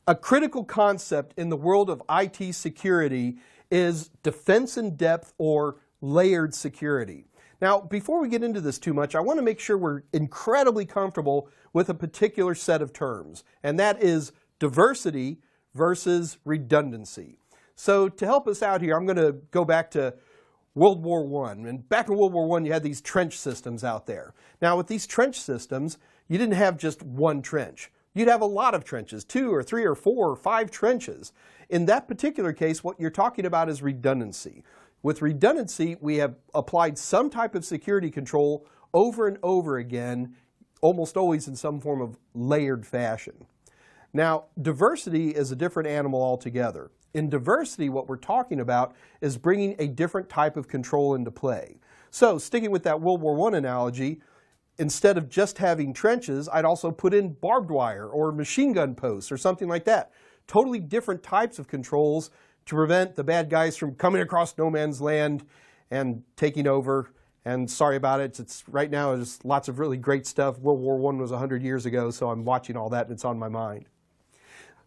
A critical concept in the world of IT security is defense in depth or layered security. Now, before we get into this too much, I want to make sure we're incredibly comfortable with a particular set of terms, and that is diversity versus redundancy. So to help us out here, I'm going to go back to World War I. And back in World War I, you had these trench systems out there. Now, with these trench systems, you didn't have just one trench. You'd have a lot of trenches, 2 or 3 or 4 or 5 trenches. In that particular case, what you're talking about is redundancy. With redundancy, we have applied some type of security control over and over again, almost always in some form of layered fashion. Now, diversity is a different animal altogether. In diversity, what we're talking about is bringing a different type of control into play. So, sticking with that World War I analogy, instead of just having trenches, I'd also put in barbed wire or machine gun posts or something like that. Totally different types of controls to prevent the bad guys from coming across no man's land and taking over. And sorry about it, it's right now there's lots of really great stuff. World War I was 100 years ago, so I'm watching all that and it's on my mind.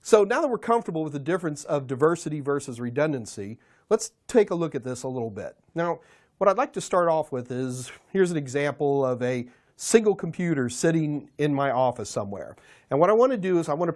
So now that we're comfortable with the difference of diversity versus redundancy, let's take a look at this a little bit. Now, what I'd like to start off with is, here's an example of a single computer sitting in my office somewhere. And what I want to do is I want to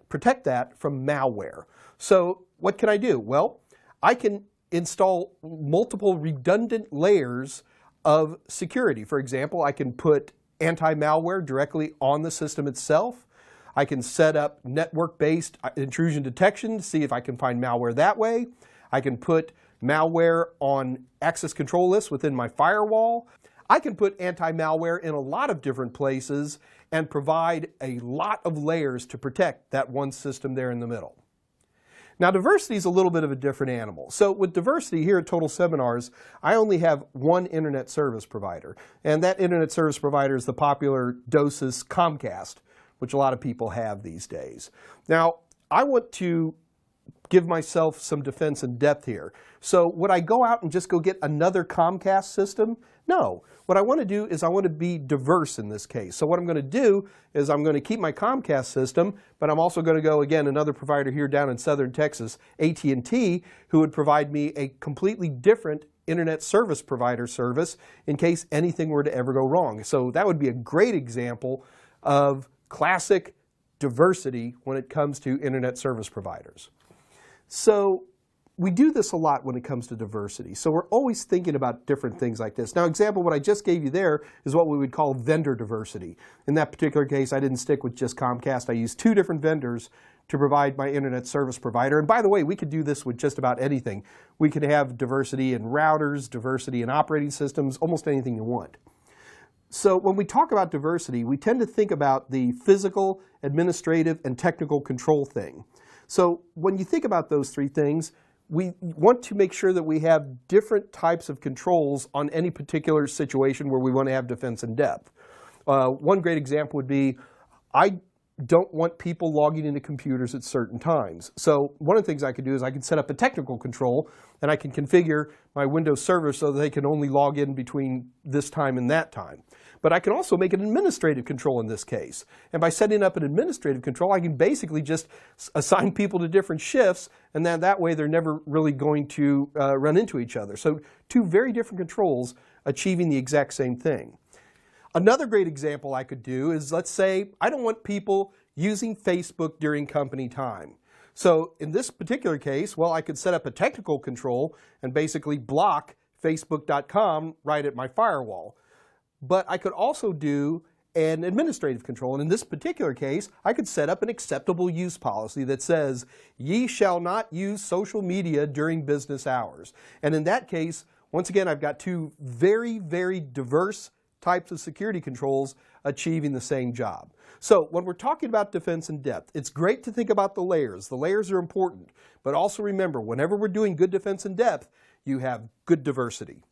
protect that from malware. So what can I do? Well, I can install multiple redundant layers of security. For example, I can put anti-malware directly on the system itself. I can set up network-based intrusion detection to see if I can find malware that way. I can put malware on access control lists within my firewall. I can put anti-malware in a lot of different places and provide a lot of layers to protect that one system there in the middle. Now, diversity is a little bit of a different animal. So with diversity here at Total Seminars, I only have one internet service provider. And that internet service provider is the popular DOSIS Comcast, which a lot of people have these days. Now, I want to give myself some defense in depth here. So would I go out and just go get another Comcast system? No. What I want to do is I want to be diverse in this case. So what I'm going to do is I'm going to keep my Comcast system, but I'm also going to go, again, another provider here down in southern Texas, AT&T, who would provide me a completely different internet service provider service in case anything were to ever go wrong. So that would be a great example of classic diversity when it comes to internet service providers. So we do this a lot when it comes to diversity. So we're always thinking about different things like this. Now, example, what I just gave you there is what we would call vendor diversity. In that particular case, I didn't stick with just Comcast. I used 2 different vendors to provide my internet service provider. And by the way, we could do this with just about anything. We could have diversity in routers, diversity in operating systems, almost anything you want. So when we talk about diversity, we tend to think about the physical, administrative, and technical control thing. So when you think about those 3 things, we want to make sure that we have different types of controls on any particular situation where we want to have defense in depth. One great example would be, I don't want people logging into computers at certain times. So one of the things I could do is I can set up a technical control and I can configure my Windows server so that they can only log in between this time and that time. But I can also make an administrative control in this case. And by setting up an administrative control, I can basically just assign people to different shifts, and then that way they're never really going to run into each other. So 2 very different controls achieving the exact same thing. Another great example I could do is, let's say I don't want people using Facebook during company time. So in this particular case, well, I could set up a technical control and basically block Facebook.com right at my firewall. But I could also do an administrative control. And in this particular case, I could set up an acceptable use policy that says, ye shall not use social media during business hours. And in that case, once again, I've got 2 very, very diverse types of security controls achieving the same job. So when we're talking about defense in depth, it's great to think about the layers. The layers are important. But also remember, whenever we're doing good defense in depth, you have good diversity.